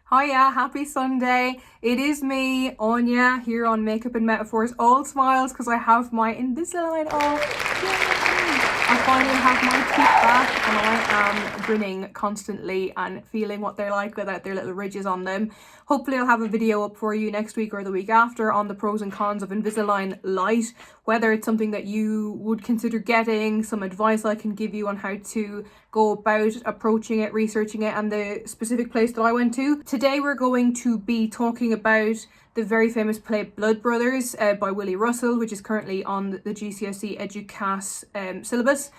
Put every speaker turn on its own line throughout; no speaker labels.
Hiya, happy Sunday. It is me, Anya, here on Makeup and Metaphors. All smiles because I have my Invisalign off. Yay! I finally have my teeth back and I am grinning constantly and feeling what they're like without their little ridges on them. Hopefully I'll have a video up for you next week or the week after on the pros and cons of Invisalign Lite, whether it's something that you would consider getting, some advice I can give you on how to go about approaching it, researching it, and the specific place that I went to. Today we're going to be talking about the very famous play Blood Brothers by Willie Russell, which is currently on the GCSE EduCAS syllabus,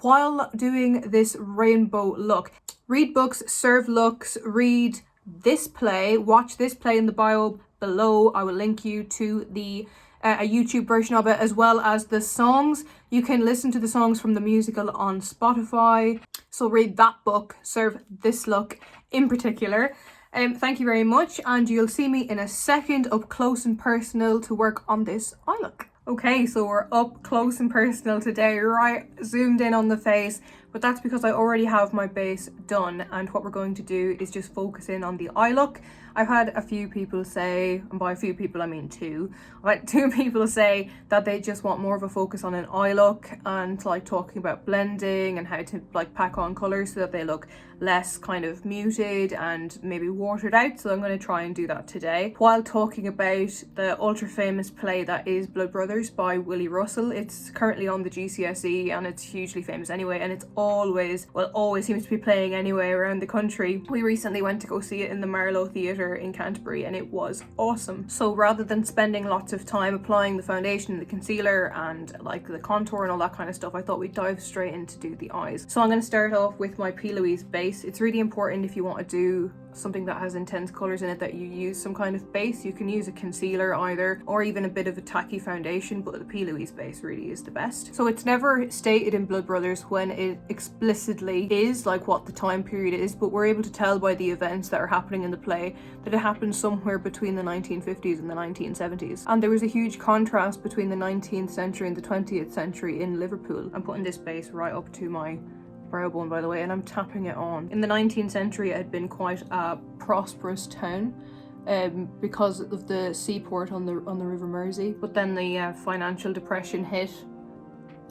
while doing this rainbow look. Read books, serve looks, read this play, watch this play in the bio below. I will link you to the a YouTube version of it, as well as the songs. You can listen to the songs from the musical on Spotify. So read that book, serve this look in particular. Thank you very much, and you'll see me in a second up close and personal to work on this eye look. Okay, so we're up close and personal today, right zoomed in on the face, but that's because I already have my base done, and what we're going to do is just focus in on the eye look. I've had a few people say, and by a few people I mean two, I've had two people say that they just want more of a focus on an eye look and like talking about blending and how to like pack on colours so that they look less kind of muted and maybe watered out. So I'm going to try and do that today while talking about the ultra famous play that is Blood Brothers by Willie Russell. It's currently on the GCSE and it's hugely famous anyway, and it's always seems to be playing anyway around the country. We recently went to go see it in the Marlow Theatre in Canterbury and it was awesome. So rather than spending lots of time applying the foundation, the concealer and like the contour and all that kind of stuff, I thought we'd dive straight in to do the eyes. So I'm going to start off with my Louise base. It's really important if you want to do something that has intense colours in it that you use some kind of base. You can use a concealer either, or even a bit of a tacky foundation, but the Louise base really is the best. So it's never stated in Blood Brothers when it explicitly is, like what the time period is, but we're able to tell by the events that are happening in the play that it happened somewhere between the 1950s and the 1970s. And there was a huge contrast between the 19th century and the 20th century in Liverpool. I'm putting this base right up to my brow bone, by the way, and I'm tapping it on. In the 19th century it had been quite a prosperous town because of the seaport on the River Mersey, but then the financial depression hit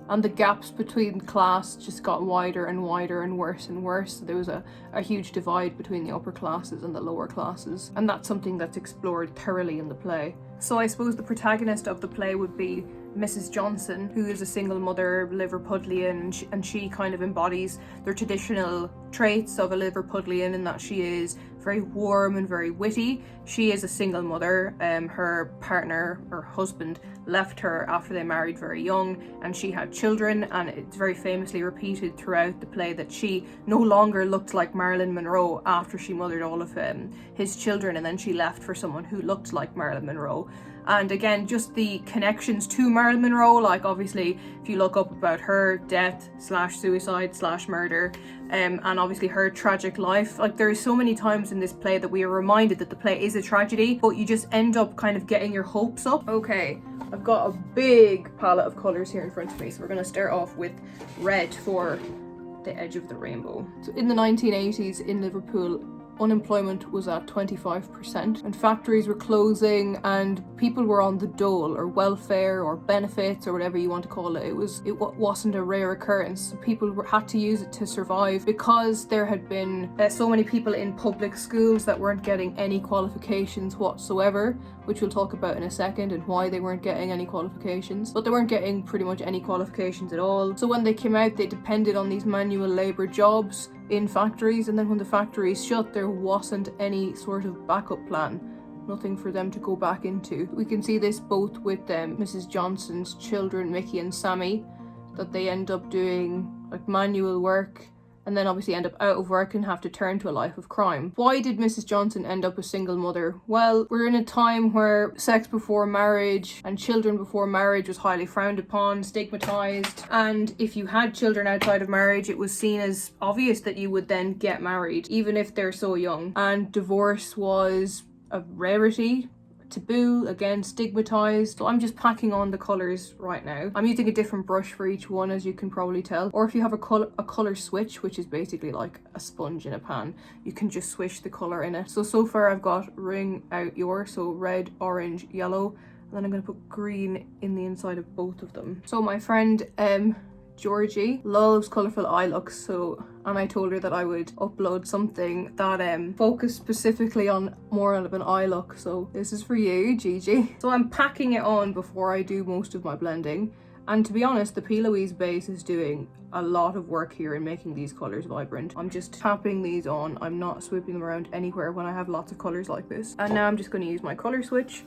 and the gaps between class just got wider and wider and worse and worse. So there was a huge divide between the upper classes and the lower classes, and that's something that's explored thoroughly in the play. So I suppose the protagonist of the play would be Mrs. Johnson, who is a single mother, Liverpudlian, and she kind of embodies the traditional traits of a Liverpudlian in that she is very warm and very witty. She is a single mother. Her partner or husband left her after they married very young, and she had children, and it's very famously repeated throughout the play that she no longer looked like Marilyn Monroe after she mothered all of his children, and then she left for someone who looked like Marilyn Monroe. And again, just the connections to Marilyn Monroe, like obviously if you look up about her death / suicide / murder, and obviously her tragic life, like there are so many times in this play that we are reminded that the play is a tragedy, but you just end up kind of getting your hopes up. Okay, I've got a big palette of colours here in front of me, so we're going to start off with red for the edge of the rainbow. So in the 1980s in Liverpool, unemployment was at 25% and factories were closing and people were on the dole or welfare or benefits or whatever you want to call it. It wasn't a rare occurrence. People had to use it to survive because there had been so many people in public schools that weren't getting any qualifications whatsoever, which we'll talk about in a second, and why they weren't getting any qualifications. But they weren't getting pretty much any qualifications at all. So when they came out, they depended on these manual labour jobs in factories, and then when the factories shut, there wasn't any sort of backup plan, nothing for them to go back into. We can see this both with Mrs. Johnson's children, Mickey and Sammy, that they end up doing like manual work and then obviously end up out of work and have to turn to a life of crime. Why did Mrs. Johnson end up a single mother? Well, we're in a time where sex before marriage and children before marriage was highly frowned upon, stigmatized, and if you had children outside of marriage, it was seen as obvious that you would then get married, even if they're so young. And divorce was a rarity taboo, again stigmatized. So I'm just packing on the colors right now. I'm using a different brush for each one, as you can probably tell. Or if you have a color switch, which is basically like a sponge in a pan, you can just swish the color in it. So far I've got Ring Out Your, so red, orange, yellow, and then I'm going to put green in the inside of both of them. So my friend Georgie loves colourful eye looks, and I told her that I would upload something that focused specifically on more of an eye look, so this is for you, Gigi. So I'm packing it on before I do most of my blending, and to be honest, the P. Louise base is doing a lot of work here in making these colours vibrant. I'm just tapping these on, I'm not swooping them around anywhere when I have lots of colours like this. And now I'm just going to use my colour switch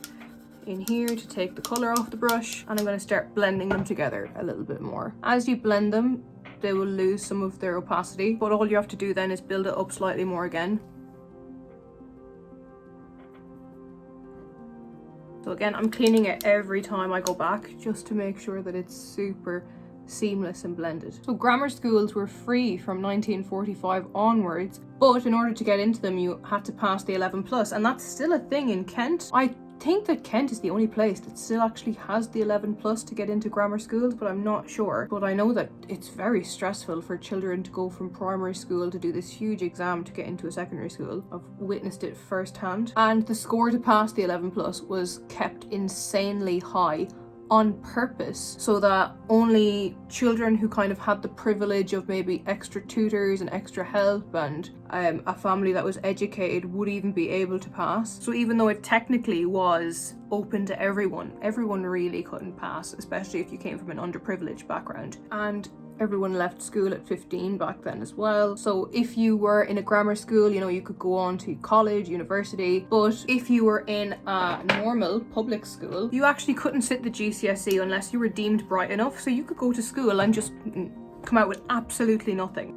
in here to take the colour off the brush, and I'm going to start blending them together a little bit more. As you blend them, they will lose some of their opacity, but all you have to do then is build it up slightly more again. So again, I'm cleaning it every time I go back just to make sure that it's super seamless and blended. So grammar schools were free from 1945 onwards, but in order to get into them you had to pass the 11+, and that's still a thing in Kent. I think that Kent is the only place that still actually has the 11+ to get into grammar schools, but I'm not sure. But I know that it's very stressful for children to go from primary school to do this huge exam to get into a secondary school. I've witnessed it firsthand. And the score to pass the 11+ was kept insanely high on purpose, so that only children who kind of had the privilege of maybe extra tutors and extra help and a family that was educated would even be able to pass. So even though it technically was open to everyone really couldn't pass, especially if you came from an underprivileged background. And everyone left school at 15 back then as well. So if you were in a grammar school, you know, you could go on to college, university, but if you were in a normal public school, you actually couldn't sit the GCSE unless you were deemed bright enough. So you could go to school and just come out with absolutely nothing.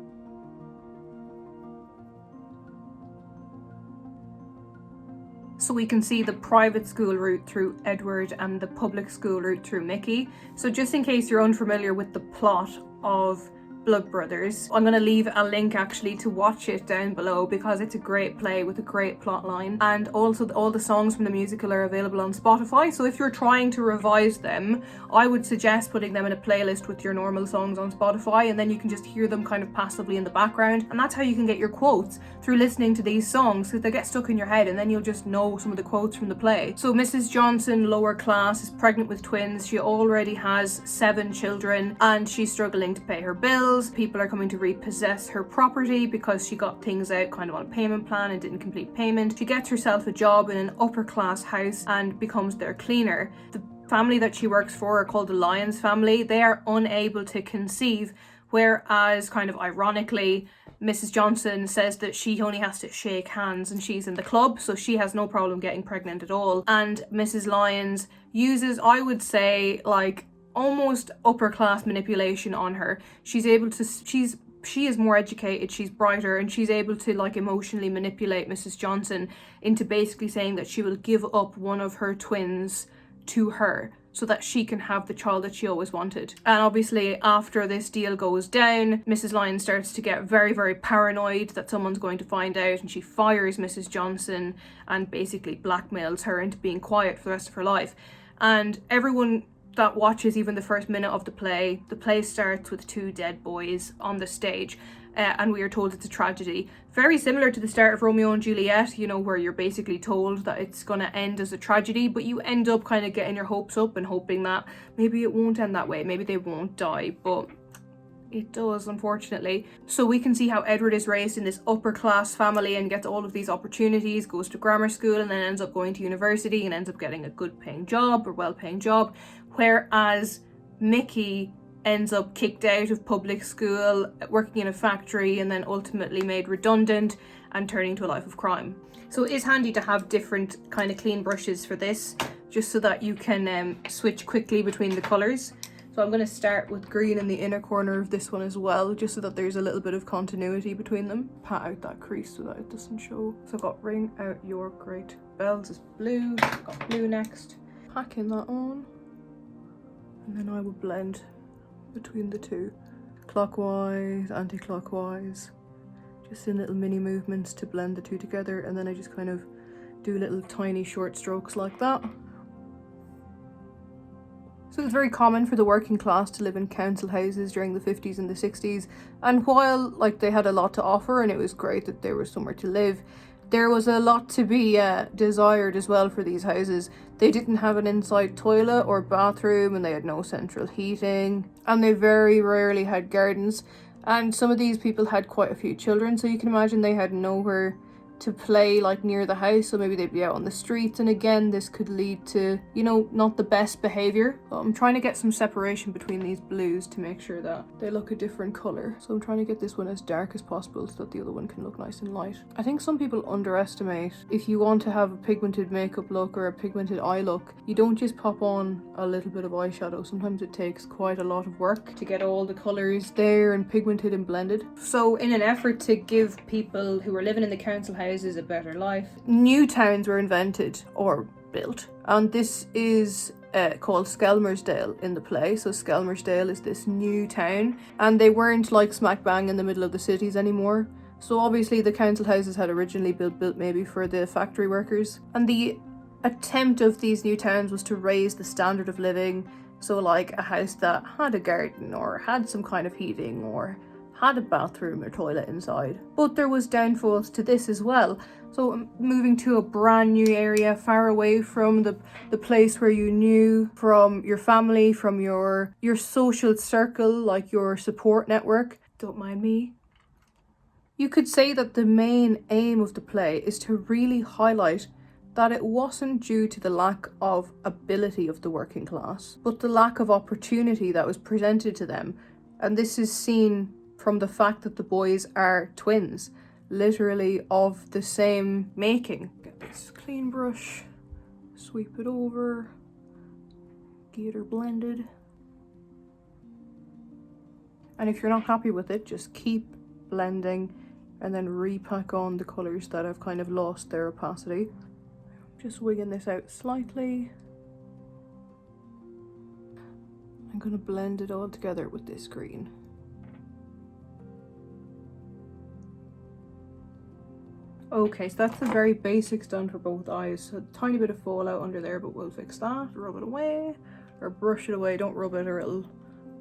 So we can see the private school route through Edward and the public school route through Mickey. So just in case you're unfamiliar with the plot of Blood Brothers, I'm going to leave a link actually to watch it down below, because it's a great play with a great plot line, and also all the songs from the musical are available on Spotify. So if you're trying to revise them, I would suggest putting them in a playlist with your normal songs on Spotify, and then you can just hear them kind of passively in the background, and that's how you can get your quotes, through listening to these songs, because they get stuck in your head and then you'll just know some of the quotes from the play. So Mrs. Johnson, lower class, is pregnant with twins. She already has 7 children and she's struggling to pay her bills. People are coming to repossess her property because she got things out kind of on a payment plan and didn't complete payment. She gets herself a job in an upper class house and becomes their cleaner. The family that she works for are called the Lyons family. They are unable to conceive, whereas kind of ironically, Mrs. Johnson says that she only has to shake hands and she's in the club, so she has no problem getting pregnant at all. And Mrs. Lyons uses, I would say, like almost upper class manipulation on her. She's able to, she is more educated, she's brighter, and she's able to like emotionally manipulate Mrs. Johnson into basically saying that she will give up one of her twins to her so that she can have the child that she always wanted. And obviously after this deal goes down, Mrs. Lyons starts to get very, very paranoid that someone's going to find out, and she fires Mrs. Johnson and basically blackmails her into being quiet for the rest of her life. And everyone that watches even the first minute of the play starts with 2 dead boys on the stage, and we are told it's a tragedy. Very similar to the start of Romeo and Juliet, you know, where you're basically told that it's going to end as a tragedy, but you end up kind of getting your hopes up and hoping that maybe it won't end that way, maybe they won't die, but it does, unfortunately. So we can see how Edward is raised in this upper class family and gets all of these opportunities, goes to grammar school and then ends up going to university and ends up getting a good paying job or well paying job, whereas Mickey ends up kicked out of public school, working in a factory, and then ultimately made redundant and turning to a life of crime. So it is handy to have different kind of clean brushes for this, just so that you can switch quickly between the colours. So I'm going to start with green in the inner corner of this one as well, just so that there's a little bit of continuity between them. Pat out that crease so that it doesn't show. So I've got Ring Out Your, great. Bells is blue, I've got blue next. Packing that on. And then I will blend between the two. Clockwise, anti-clockwise. Just in little mini movements to blend the two together, and then I just kind of do little tiny short strokes like that. So it's very common for the working class to live in council houses during the 50s and the 60s, and while like they had a lot to offer and it was great that there was somewhere to live, there was a lot to be desired as well for these houses. They didn't have an inside toilet or bathroom, and they had no central heating, and they very rarely had gardens, and some of these people had quite a few children, so you can imagine they had nowhere to play like near the house, so maybe they'd be out on the streets, and again this could lead to, you know, not the best behavior. But I'm trying to get some separation between these blues to make sure that they look a different color, so I'm trying to get this one as dark as possible so that the other one can look nice and light. I think some people underestimate, if you want to have a pigmented makeup look or a pigmented eye look, you don't just pop on a little bit of eyeshadow. Sometimes it takes quite a lot of work to get all the colors there and pigmented and blended. So in an effort to give people who are living in the council house is a better life, new towns were invented or built, and this is called Skelmersdale in the play. So Skelmersdale is this new town, and they weren't like smack bang in the middle of the cities anymore. So obviously the council houses had originally built maybe for the factory workers, and the attempt of these new towns was to raise the standard of living. So like a house that had a garden or had some kind of heating or had a bathroom or toilet inside. But there was downfalls to this as well. So moving to a brand new area far away from the place where you knew, from your family, from your social circle, like your support network. Don't mind me. You could say that the main aim of the play is to really highlight that it wasn't due to the lack of ability of the working class, but the lack of opportunity that was presented to them. And this is seen from the fact that the boys are twins, literally of the same making. Get this clean brush, sweep it over, get her blended. And if you're not happy with it, just keep blending and then repack on the colours that have kind of lost their opacity. Just wigging this out slightly. I'm gonna blend it all together with this green. Okay, so that's the very basics done for both eyes. So a tiny bit of fallout under there, but we'll fix that. Rub it away, or brush it away. Don't rub it or it'll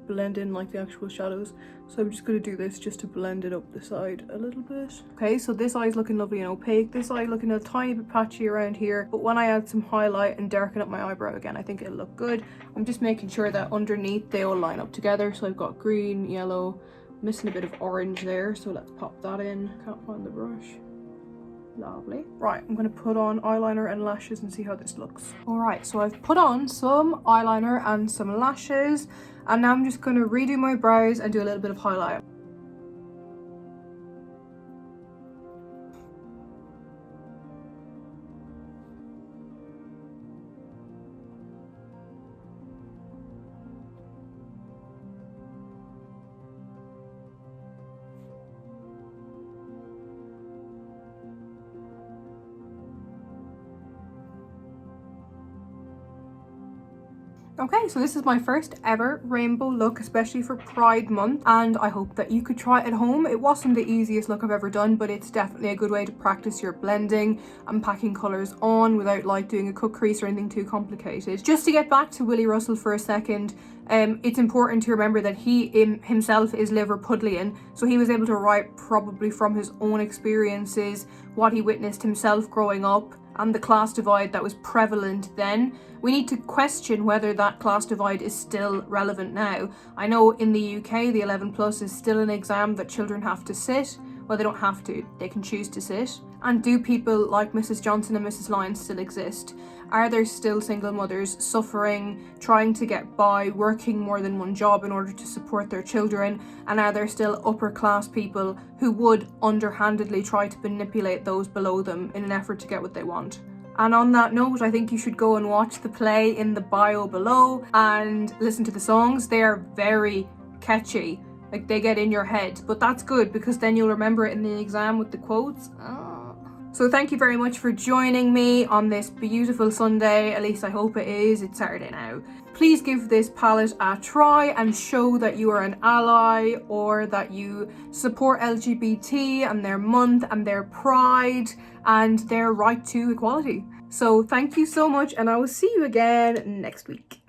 blend in like the actual shadows. So I'm just going to do this just to blend it up the side a little bit. Okay, so this eye's looking lovely and opaque. This eye looking a tiny bit patchy around here. But when I add some highlight and darken up my eyebrow again, I think it'll look good. I'm just making sure that underneath they all line up together. So I've got green, yellow, missing a bit of orange there. So let's pop that in. Can't find the brush. Lovely. Right, I'm going to put on eyeliner and lashes and see how this looks. Alright, so I've put on some eyeliner and some lashes, and now I'm just going to redo my brows and do a little bit of highlight. Okay, so this is my first ever rainbow look, especially for Pride Month, and I hope that you could try it at home. It wasn't the easiest look I've ever done, but it's definitely a good way to practice your blending and packing colours on without like doing a cut crease or anything too complicated. Just to get back to Willie Russell for a second, it's important to remember that he himself is Liverpudlian, so he was able to write probably from his own experiences, what he witnessed himself growing up, and the class divide that was prevalent then. We need to question whether that class divide is still relevant now. I know in the UK the 11 plus is still an exam that children have to sit. Well, they don't have to, they can choose to sit. And do people like Mrs. Johnson and Mrs. Lyons still exist? Are there still single mothers suffering, trying to get by, working more than one job in order to support their children? And are there still upper class people who would underhandedly try to manipulate those below them in an effort to get what they want? And on that note, I think you should go and watch the play in the bio below and listen to the songs. They are very catchy. Like, they get in your head, but that's good because then you'll remember it in the exam with the quotes. So thank you very much for joining me on this beautiful Sunday. At least I hope it is. It's Saturday now. Please give this palette a try and show that you are an ally, or that you support LGBT and their month and their pride and their right to equality. So thank you so much, and I will see you again next week.